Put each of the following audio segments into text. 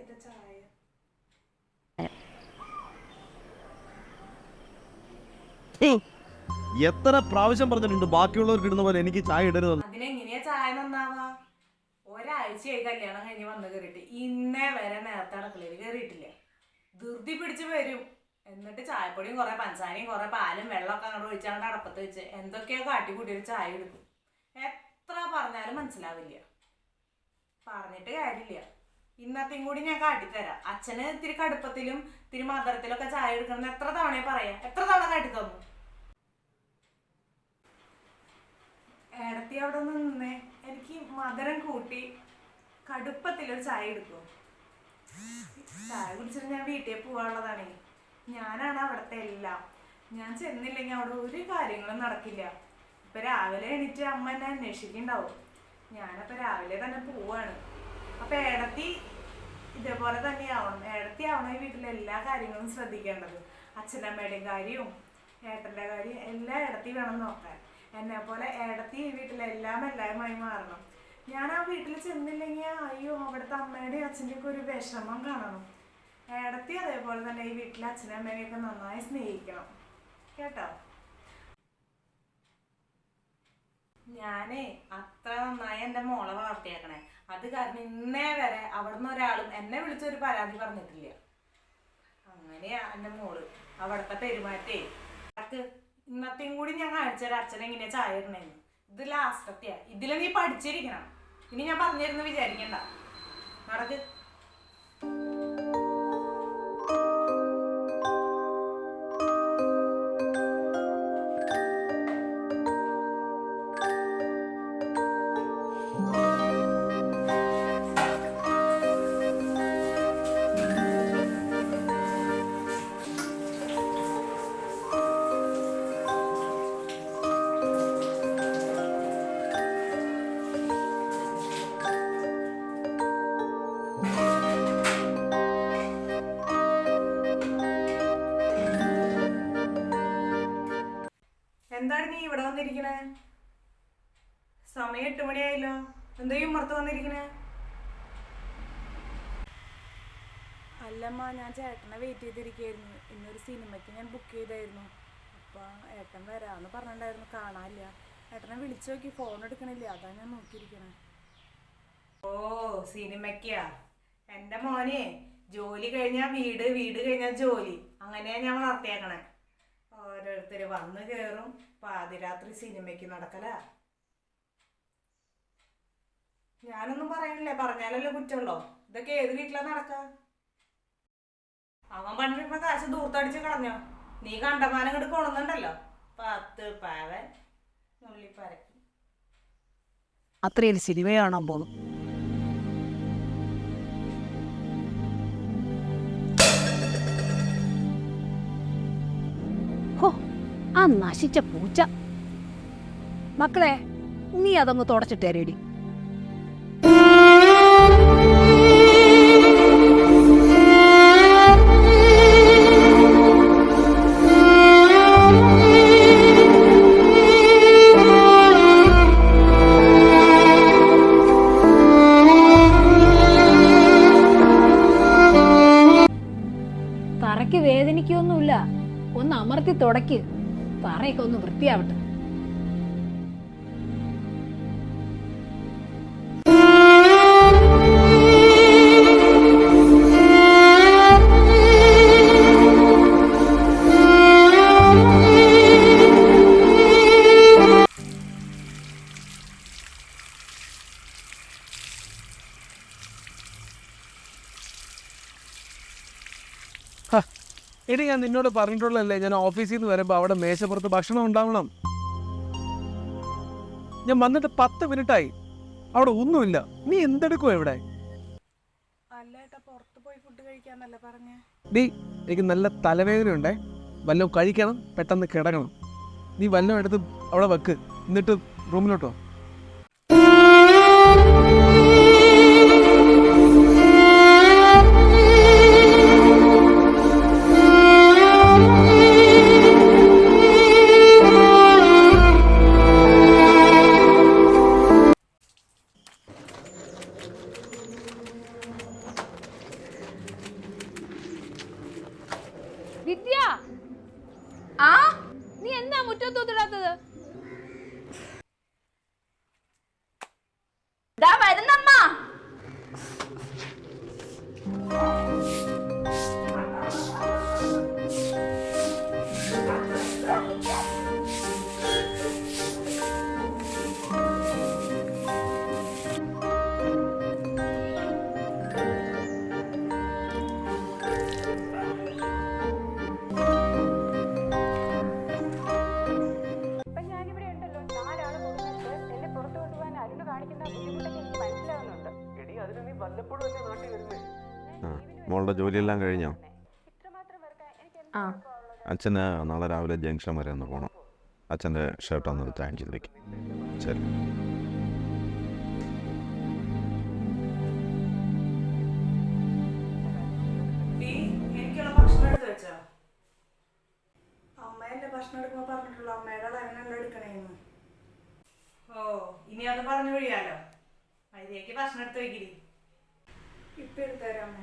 ഇത് ചായ. എത്ര പ്രാവശ്യം പറഞ്ഞിട്ടുണ്ട് ബാക്കിയുള്ളവർക്ക് ഇടുന്ന പോലെ എനിക്ക് ചായ ഇടരുത്. അതിനെങ്ങനെയാ ചായ നന്നാവാ? ഒരാഴ്ചയായി കല്യാണം കഴിഞ്ഞ് വന്ന് കയറിയിട്ട് ഇന്നേ വരെ നേരത്തെ അടുക്കളയിൽ കയറിയിട്ടില്ല. ധൃതി പിടിച്ച് വരും. എന്നിട്ട് ചായപ്പൊടിയും കുറെ പഞ്ചസാരയും കുറെ പാലും വെള്ളമൊക്കെ അങ്ങോട്ട് ഒഴിച്ചാണ്ട് അടപ്പത്ത് വെച്ച് എന്തൊക്കെയോ കാട്ടിക്കൂട്ടിയൊരു ചായ എടുക്കും. എത്ര പറഞ്ഞാലും മനസ്സിലാവില്ല. പറഞ്ഞിട്ട് കാര്യമില്ല. ഇന്നത്തെയും കൂടി ഞാൻ കാട്ടിത്തരാം. അച്ഛന് ഇത്തിരി കടുപ്പത്തിലും ഇത്തിരി മധുരത്തിലൊക്കെ ചായ എടുക്കണം എത്ര തവണ പറയാം. എത്ര തവണ കാട്ടിത്തന്നു. ഏടത്തി അവിടെ നിന്നേ എനിക്ക് മധുരം കൂട്ടി കടുപ്പത്തിലൊരു ചായ എടുക്കും. ചായ കുടിച്ചിട്ട് ഞാൻ വീട്ടിൽ പോവാനുള്ളതാണേ. ഞാനാണ് അവിടുത്തെ എല്ലാം. ഞാൻ ചെന്നില്ലെങ്കിൽ അവിടെ ഒരു കാര്യങ്ങളും നടക്കില്ല. ഇപ്പൊ രാവിലെ എണീറ്റ് അമ്മ എന്നെ അന്വേഷിക്കുന്നുണ്ടാവും. ഞാനപ്പോ രാവിലെ തന്നെ പോവാണ്. അപ്പൊ ഏടത്തി ഇതേപോലെ തന്നെ ആവണം. ഏടത്തി ആവണം ഈ വീട്ടിലെ എല്ലാ കാര്യങ്ങളും ശ്രദ്ധിക്കേണ്ടത്. അച്ഛനമ്മയുടെയും കാര്യവും ഏട്ടന്റെ കാര്യം എല്ലാം ഏടത്തി വേണം നോക്കാൻ. എന്നെ പോലെ ഏടത്തി ഈ വീട്ടിലെ എല്ലാമായി മാറണം. ഞാൻ ആ വീട്ടിൽ ചെന്നില്ലെങ്കിൽ അയ്യോ അവിടുത്തെ അമ്മയുടെയും അച്ഛൻ്റെയൊക്കെ ഒരു വിഷമം കാണണം. ഏടത്തി അതേപോലെ തന്നെ ഈ വീട്ടിലെ അച്ഛനും അമ്മേനെയൊക്കെ നന്നായി സ്നേഹിക്കണം കേട്ടോ. ഞാനേ അത്ര നന്നായി എൻ്റെ മോളെ വളർത്തിയേക്കണേ. അത് കാരണം ഇന്നേ വരെ അവിടുന്ന് ഒരാളും എന്നെ വിളിച്ചൊരു പരാതി പറഞ്ഞിട്ടില്ല. അങ്ങനെയാ എൻ്റെ മോള്. അവിടുത്തെ പെരുമാറ്റേ ഇന്നത്തെയും കൂടി ഞാൻ കാണിച്ചാൽ അച്ഛൻ എങ്ങനെയാ ചായ ഇടണേന്ന്. ഇത് ലാസ്റ്റത്തെയാ. ഇതിൽ നീ പഠിച്ചിരിക്കണം. ഇനി ഞാൻ പറഞ്ഞിരുന്നു വിചാരിക്കണ്ട. നടക്ക്. എന്താണ് നീ ഇവിടെ വന്നിരിക്കണേ? സമയം 8 മണിയായല്ലോ. എന്താ ഈ ഉമ്മർത്ത് വന്നിരിക്കണേ? അല്ലമ്മ, ഞാൻ ചേട്ടനെ വെയിറ്റ് ചെയ്തിരിക്കുകയായിരുന്നു. ഇന്നൊരു സിനിമയ്ക്ക് ഞാൻ ബുക്ക് ചെയ്തായിരുന്നു. അപ്പം ഏട്ടൻ വരാമെന്ന് പറഞ്ഞിട്ടുണ്ടായിരുന്നു. കാണാനില്ല. ഏട്ടനെ വിളിച്ചു നോക്കി, ഫോൺ എടുക്കണില്ല. അതാ ഞാൻ നോക്കിയിരിക്കണേ. ഓ സിനിമയ്ക്കാ? എൻ്റെ മോനെ ജോലി കഴിഞ്ഞാൽ വീട്, വീട് കഴിഞ്ഞാൽ ജോലി, അങ്ങനെയാ ഞാൻ വളർത്തിയേക്കണേ. ഓരോരുത്തർ വന്ന് കയറും, പാതിരാത്രി സിനിമയ്ക്ക് നടക്കല. ഞാനൊന്നും പറയണില്ലേ, പറഞ്ഞാലല്ലേ കുറ്റമുള്ളോ? ഇതൊക്കെ ഏത് വീട്ടിലാ നടക്ക? അവൻ പണ്ടിരുന്ന കാശ് ദൂർത്തടിച്ച് കളഞ്ഞോ? നീ കണ്ടമാനം ഇങ്ങോട്ട് കൊണ്ടുന്നുണ്ടല്ലോ. 10 പവൻ നുള്ളിപ്പരക്കി. അത്രയും സിനിമയാണോ പോകും? ആ നശിച്ച പൂച്ച. മക്കളെ, നീ അതങ്ങ് തുടച്ചിട്ടേരേടി. തറയ്ക്ക് വേദനിക്കൊന്നുമില്ല. ഒന്ന് അമർത്തി തുടയ്ക്ക്. തറയൊക്കെ ഒന്ന് വൃത്തിയാവട്ടെ. എടി, ഞാൻ നിന്നോട് പറഞ്ഞിട്ടുള്ളതല്ലേ, ഞാൻ ഓഫീസിൽ നിന്ന് വരുമ്പോൾ അവിടെ മേശപ്പുറത്ത് ഭക്ഷണം ഉണ്ടാവണം. ഞാൻ വന്നിട്ട് 10 മിനിറ്റായി, അവിടെ ഒന്നുമില്ല. നീ എന്തെടുക്കുവോ ഇവിടെ? ഡീ, എനിക്ക് നല്ല തലവേദനയുണ്ടേ. വല്ലതും കഴിക്കണം, പെട്ടെന്ന് കിടക്കണം. നീ വല്ലതും എടുത്ത് അവിടെ വെക്ക്, എന്നിട്ട് റൂമിലോട്ടോ. വിദ്യ, ആ നീ എന്നാ മുറ്റത്തൂത്തിടാത്തത്? ദാ വരുന്നമ്മ. മോളുടെ ജോലിയെല്ലാം കഴിഞ്ഞോ? ആ അച്ഛന് നാളെ രാവിലെ ജംഗ്ഷൻ വരെ ഒന്ന് പോകണം. അച്ഛൻ്റെ ഷർട്ട് ഒന്ന് താൻ ചെയ്തേക്ക്. ശരി. എനിക്കുള്ള ഭക്ഷണം എടുത്ത് വെച്ചോ? അമ്മയല്ലേ ഭക്ഷണം എടുക്കുമ്പോ പറഞ്ഞിട്ടുള്ളൂ അമ്മയുടെ അളവിനെല്ലാം എടുക്കണേന്ന്. ഓ ഇനി അത് പറഞ്ഞു കഴിയാലോ. അതിലേക്ക് ഭക്ഷണം എടുത്ത് വെക്കിരി. ഇപ്പൊ എടുത്തുതരാം അമ്മ.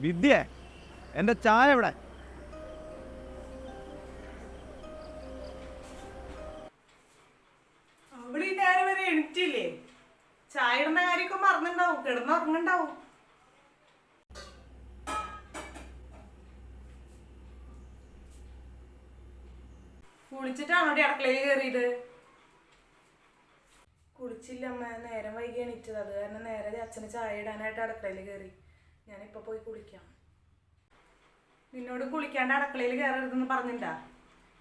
വിദ്യ, എൻ്റെ ചായ എവിടെ? അവളീ നേരം വരെ എണിറ്റില്ലേ? ചായ ഇടുന്ന കാര്യമൊക്കെ മറന്നുണ്ടാവും, കിടന്നുറങ്ങുണ്ടാവും. കുളിച്ചിട്ടാണോ അടുക്കളയിൽ കയറിയത്? കുളിച്ചില്ല അമ്മ, നേരം വൈകി എണീറ്റത്. അത് കാരണം നേരെ അച്ഛന് ചായ ഇടാനായിട്ട് അടുക്കളയിൽ കയറി. ഞാനിപ്പോൾ പോയി കുളിക്കാം. നിന്നോട് കുളിക്കാണ്ട് അടുക്കളയിൽ കയറരുതെന്ന് പറഞ്ഞിട്ടുണ്ടാ?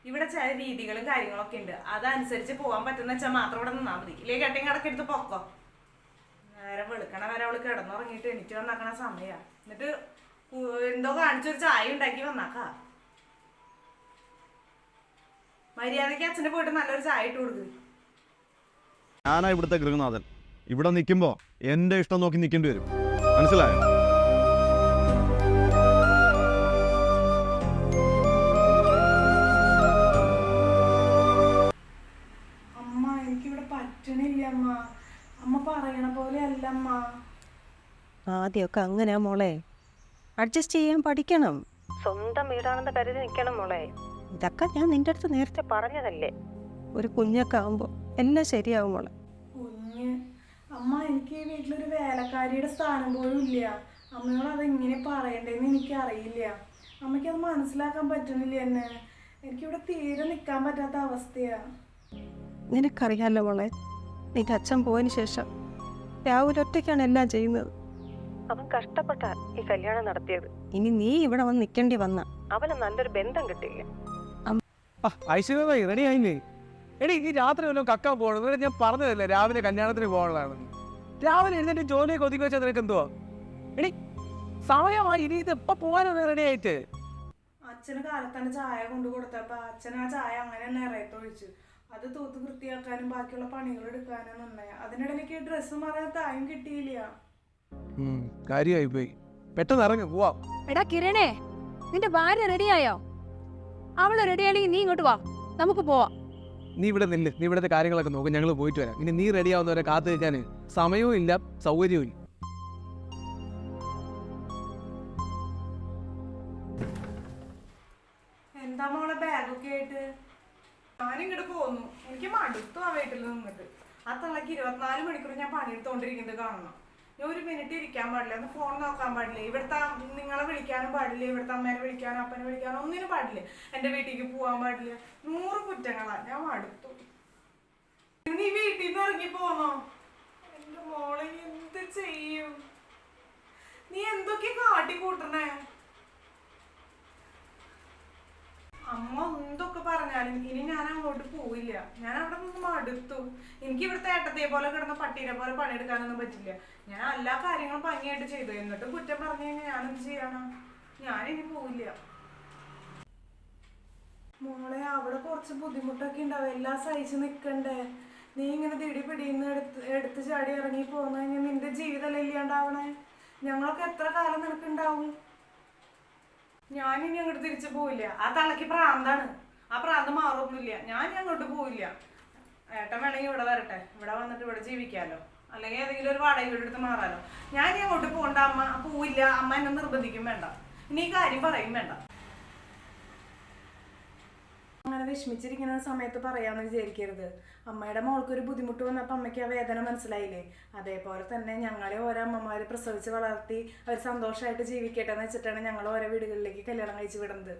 ഇവിടെ ചില രീതികളും കാര്യങ്ങളൊക്കെ ഉണ്ട്, അതനുസരിച്ച് പോകാൻ പറ്റുന്ന വെച്ചാൽ മാത്രം ഇവിടെ നിന്നാൽ മതി. ഇല്ലേ കെട്ടിയും കടക്കെടുത്ത് പൊക്കോ. നേരം വെളുക്കണ വരെ അവള് കിടന്നുറങ്ങിയിട്ട് എണീറ്റ് വന്നാക്കണ സമയമാണ്. എന്നിട്ട് എന്തോ കാണിച്ചൊരു ചായ ഉണ്ടാക്കി വന്നാക്കാ. മര്യാദയ്ക്ക് അച്ഛനെ പോയിട്ട് നല്ലൊരു ചായ ഇട്ട് കൊടുക്കുക. ഞാനാ ഇവിടുത്തെ ഗൃഹനാഥൻ. ഇവിടെ നിൽക്കുമ്പോൾ എൻ്റെ ഇഷ്ടം നോക്കി നിൽക്കേണ്ടി വരും, മനസ്സിലായോ? അമ്മ എനിക്കിവിടെ പറ്റണില്ല അമ്മ. അമ്മ പറയണ പോലെ അല്ല അമ്മ. ആദ്യമൊക്കെ അങ്ങനെയാ മോളെ. അഡ്ജസ്റ്റ് ചെയ്യാൻ പഠിക്കണം. സ്വന്തം വീടാണെന്ന് കരുതി നിൽക്കണം മോളെ. ഇതൊക്കെ ഞാൻ നിന്റെ അടുത്ത് നേരത്തെ പറഞ്ഞതല്ലേ. ഒരു കുഞ്ഞൊക്കെ ആകുമ്പോൾ എല്ലാം ശരിയാവും മോളെ. കുഞ്ഞ് അമ്മ, എനിക്ക് ഈ വീട്ടിലൊരു വേലക്കാരിയുടെ സ്ഥാനം പോലും ഇല്ല. അമ്മയോട് അതെങ്ങനെ പറയണ്ടേന്ന് എനിക്കറിയില്ല. അമ്മയ്ക്കത് മനസ്സിലാക്കാൻ പറ്റുന്നില്ല എന്നെ. എനിക്കിവിടെ തീരെ നിൽക്കാൻ പറ്റാത്ത അവസ്ഥയാ. നിനക്കറിയാലോ മോളെ, നിന്റെ അച്ഛൻ പോയതിന് ശേഷം രാഹുൽ ഒറ്റയ്ക്കാണ് എല്ലാം ചെയ്യുന്നത്. അവൻ കഷ്ടപ്പെട്ട ഈ കല്യാണം നടത്തിയത്. ഇനി നീ ഇവിടെ വന്ന് നിൽക്കേണ്ടി വന്ന അവന് നല്ലൊരു ബന്ധം കിട്ടില്ല. ഐശ്വര്യമായി റെഡി ആയില്ലേ? എടി ഈ രാത്രി വല്ലതും കക്കാൻ പോകണം. ഞാൻ പറഞ്ഞതല്ലേ രാവിലെ കല്യാണത്തിന് പോകാനുള്ളതാണ്. രാവിലെ എഴുന്നേറ്റ് ജോലിയൊക്കെ ഒതുക്കി വെച്ചാൽ നിനക്ക് എന്തുവാ? എടി സമയമായി, ഇനി ഇത് എപ്പോൾ പോകാനാണ് റെഡി ആയിട്ട്? അച്ഛന് കാലത്താണ് ചായ കൊണ്ടു കൊടുത്തപ്പോ അച്ഛൻ ആ ചായ അങ്ങനെ തന്നെ ഇറയത്തൊഴിച്ചു. അത് തൂത്ത് വൃത്തിയാക്കാനും ബാക്കിയുള്ള പണികൾ എടുക്കാനും നന്നായി. അതിനിടെ എനിക്ക് ഡ്രസ്സ് മാറാൻ ടൈം കിട്ടിയില്ല. കാര്യമായി പോയി. പെട്ടെന്ന് ഇറങ്ങി പോവാം. എടാ കിരണേ, നിന്റെ ഭാര്യ റെഡിയായോ? അവള് റെഡിയാണെങ്കിൽ നീ ഇങ്ങോട്ട് വാ, നമുക്ക് പോവാം. നീ ഇവിടെ നില്ല്, നീ ഇവിടുത്തെ കാര്യങ്ങളൊക്കെ നോക്കും, ഞങ്ങൾ പോയിട്ട് വരാം. ഇനി നീ റെഡി ആവുന്നവരെ കാത്തു നിൽക്കാൻ സമയവും ഇല്ല, സൗകര്യവും ഇല്ല. എന്താ മോളെ ബാഗൊക്കെ ആയിട്ട്? ഞാനിങ്ങോട്ട് പോന്നു. എനിക്ക് മടുത്തു ആ വീട്ടിൽ നിന്നിട്ട്. ആ തള്ളക്ക് 24 മണിക്കൂർ ഞാൻ പണിയെടുത്തോണ്ടിരിക്കുന്നത് കാണണം. ഞാൻ ഒരു മിനിറ്റ് ഇരിക്കാൻ പാടില്ല, ഒന്ന് ഫോൺ നോക്കാൻ പാടില്ല, ഇവിടുത്തെ നിങ്ങളെ വിളിക്കാനും പാടില്ല, ഇവിടുത്തെ അമ്മേനെ വിളിക്കാനോ അപ്പനെ വിളിക്കാനോ ഒന്നിനും പാടില്ല, എൻ്റെ വീട്ടിലേക്ക് പോകാൻ പാടില്ല. 100 കുറ്റങ്ങളാ. ഞാൻ മടുത്തു. നീ വീട്ടിൽ നിന്ന് ഇറങ്ങി പോന്നോ? എൻ്റെ മോളെ എന്ത് ചെയ്യും? നീ എന്തൊക്കെ കാട്ടിക്കൂട്ടണേ? അമ്മ എന്തൊക്കെ പറഞ്ഞാലും ഇനി ഞാൻ അങ്ങോട്ട് പോവില്ല. ഞാൻ അവിടെ നിന്ന് മടുത്തു. എനിക്ക് ഇവിടുത്തെ ഏട്ടത്തിയെ പോലെ കിടന്ന പട്ടീനെ പോലെ പണിയെടുക്കാനൊന്നും പറ്റില്ല. ഞാൻ എല്ലാ കാര്യങ്ങളും ഭംഗിയായിട്ട് ചെയ്തു. എന്നിട്ടും കുറ്റം പറഞ്ഞു കഴിഞ്ഞാൽ ഞാനെന്ത് ചെയ്യാനാ? ഞാനിനി പോവില്ല. മോളെ, അവിടെ കുറച്ച് ബുദ്ധിമുട്ടൊക്കെ ഉണ്ടാവും. എല്ലാം സഹിച്ച് നിൽക്കണ്ടേ? നീ ഇങ്ങനെ തിടി പിടിന്ന് എടുത്ത് ചാടി ഇറങ്ങി പോന്നു കഴിഞ്ഞാൽ നിന്റെ ജീവിതമല്ലേ ഇല്ലാണ്ടാവണേ? ഞങ്ങളൊക്കെ എത്ര കാലം നിനക്കുണ്ടാവും? ഞാനിനി അങ്ങോട്ട് തിരിച്ചു പോവില്ല. ആ തള്ളക്ക് പ്രാന്താണ്. ആ പ്രാന്ത് മാറൊന്നുമില്ല. ഞാൻ അങ്ങോട്ട് പോവില്ല. ഏട്ടൻ വേണമെങ്കിൽ ഇവിടെ വരട്ടെ, ഇവിടെ വന്നിട്ട് ഇവിടെ ജീവിക്കാമല്ലോ, അല്ലെങ്കിൽ ഏതെങ്കിലും ഒരു വാടക വീട് എടുത്ത് മാറാലോ. ഞാൻ ഇനി അങ്ങോട്ട് പോകണ്ട. അമ്മ പോവില്ല. അമ്മ എന്നെ നിർബന്ധിക്കും വേണ്ട. ഇനി ഈ കാര്യം പറയും വേണ്ട. അങ്ങനെ വിഷമിച്ചിരിക്കുന്ന സമയത്ത് പറയാമെന്ന് വിചാരിക്കരുത്. അമ്മയുടെ മോൾക്കൊരു ബുദ്ധിമുട്ട് വന്നപ്പോൾ അമ്മയ്ക്ക് ആ വേദന മനസ്സിലായില്ലേ? അതേപോലെ തന്നെ ഞങ്ങളെ ഓരോ അമ്മമാർ പ്രസവിച്ച് വളർത്തി അവർ സന്തോഷമായിട്ട് ജീവിക്കട്ടെ എന്ന് വെച്ചിട്ടാണ് ഞങ്ങൾ ഓരോ വീടുകളിലേക്ക് കല്യാണം കഴിച്ച് വിടുന്നത്.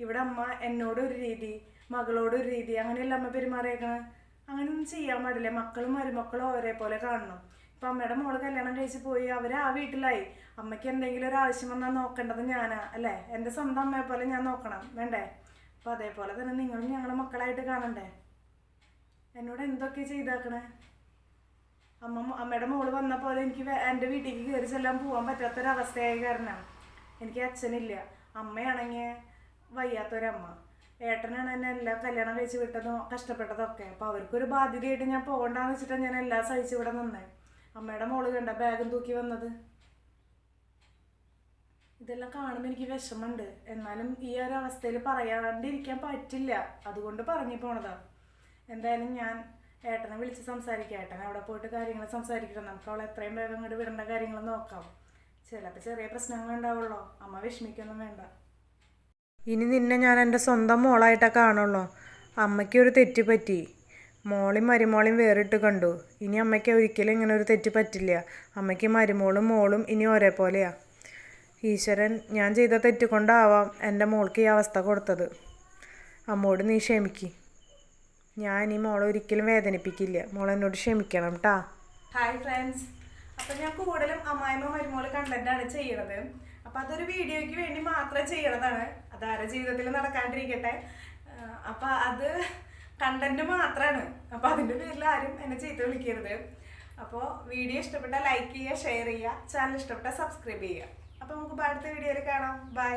ഇവിടെ അമ്മ എന്നോടൊരു രീതി, മകളോടൊരു രീതി, അങ്ങനെയല്ല അമ്മ പെരുമാറിയേക്കണത്. അങ്ങനെയൊന്നും ചെയ്യാൻ പാടില്ല. മക്കളും മരുമക്കളും ഒരേപോലെ കാണണം. ഇപ്പം അമ്മയുടെ മോള് കല്യാണം കഴിച്ച് പോയി, അവർ ആ വീട്ടിലായി. അമ്മയ്ക്ക് എന്തെങ്കിലും ഒരു ആവശ്യം വന്നാൽ നോക്കേണ്ടത് ഞാനാ അല്ലേ? എൻ്റെ സ്വന്തം അമ്മയെ പോലെ ഞാൻ നോക്കണം വേണ്ടേ? അപ്പം അതേപോലെ തന്നെ നിങ്ങളും ഞങ്ങളെ മക്കളായിട്ട് കാണണ്ടേ? എന്നോട് എന്തൊക്കെ ചെയ്താക്കണേ? അമ്മയുടെ മോള് വന്ന പോലെ എനിക്ക് എൻ്റെ വീട്ടിലേക്ക് കയറി ചെല്ലാൻ പോകാൻ പറ്റാത്തൊരവസ്ഥയായ കാരണമാണ്. എനിക്ക് അച്ഛനില്ല. അമ്മയാണെങ്കിൽ വയ്യാത്തൊരമ്മ. ഏട്ടനാണ് എന്നെ എല്ലാം കല്യാണം കഴിച്ച് വിട്ടതും കഷ്ടപ്പെട്ടതൊക്കെ. അപ്പോൾ അവർക്കൊരു ബാധ്യതയായിട്ട് ഞാൻ പോകണ്ടെന്ന് വെച്ചിട്ടാണ് ഞാൻ എല്ലാം സഹിച്ച് ഇവിടെ നിന്നേ. അമ്മയുടെ മോള് കണ്ട ബാഗും തൂക്കി വന്നത്. ഇതെല്ലാം കാണുമ്പോൾ എനിക്ക് വിഷമമുണ്ട്. എന്നാലും ഈ ഒരു അവസ്ഥയിൽ പറയാണ്ടിരിക്കാൻ പറ്റില്ല. അതുകൊണ്ട് പറഞ്ഞു പോണതാ. എന്തായാലും ഞാൻ ഏട്ടനെ വിളിച്ച് സംസാരിക്കാം. ഏട്ടൻ അവിടെ പോയിട്ട് കാര്യങ്ങൾ സംസാരിക്കണം. നമുക്ക് അവളെ എത്രയും വേഗം ഇങ്ങോട്ട് വിടേണ്ട കാര്യങ്ങൾ നോക്കാം. ചിലപ്പോൾ ചെറിയ പ്രശ്നങ്ങൾ ഉണ്ടാവുള്ളൂ. അമ്മ വിഷമിക്കൊന്നും വേണ്ട. ഇനി നിന്നെ ഞാൻ എൻ്റെ സ്വന്തം മോളായിട്ടാണ് കാണുള്ളൂ. അമ്മയ്ക്കൊരു തെറ്റ് പറ്റി. മോളും മരുമോളും വേറിട്ട് കണ്ടു. ഇനി അമ്മയ്ക്ക് ഒരിക്കലും ഇങ്ങനെ ഒരു തെറ്റ് പറ്റില്ല. അമ്മയ്ക്ക് മരുമോളും മോളും ഇനി ഒരേപോലെയാണ്. ഈശ്വരൻ ഞാൻ ചെയ്ത തെറ്റ് കൊണ്ടാവാം എൻ്റെ മോൾക്ക് ഈ അവസ്ഥ കൊടുത്തത്. അമ്മോട് നീ ക്ഷമിക്ക്. ഞാൻ ഈ മോളെ ഒരിക്കലും വേദനിപ്പിക്കില്ല. മോളെന്നോട് ക്ഷമിക്കണം കേട്ടാ. Hi friends. അപ്പം ഞാൻ കൂടുതലും അമ്മായിമ്മ മരുമോള് കണ്ടന്റാണ് ചെയ്യണത്. അപ്പം അതൊരു വീഡിയോയ്ക്ക് വേണ്ടി മാത്രമേ ചെയ്യണതാണ്. അതാരുടെ ജീവിതത്തിൽ നടക്കാണ്ടിരിക്കട്ടെ. അപ്പം അത് കണ്ടന്റ് മാത്രമാണ്. അപ്പം അതിൻ്റെ പേരിൽ ആരും എന്നെ ചീത്ത വിളിക്കരുത്. അപ്പോൾ വീഡിയോ ഇഷ്ടപ്പെട്ടാൽ ലൈക്ക് ചെയ്യുക, ഷെയർ ചെയ്യുക, ചാനൽ ഇഷ്ടപ്പെട്ടാൽ സബ്സ്ക്രൈബ് ചെയ്യുക. അപ്പോൾ നമുക്ക് അടുത്ത വീഡിയോയിൽ കാണാം. ബൈ.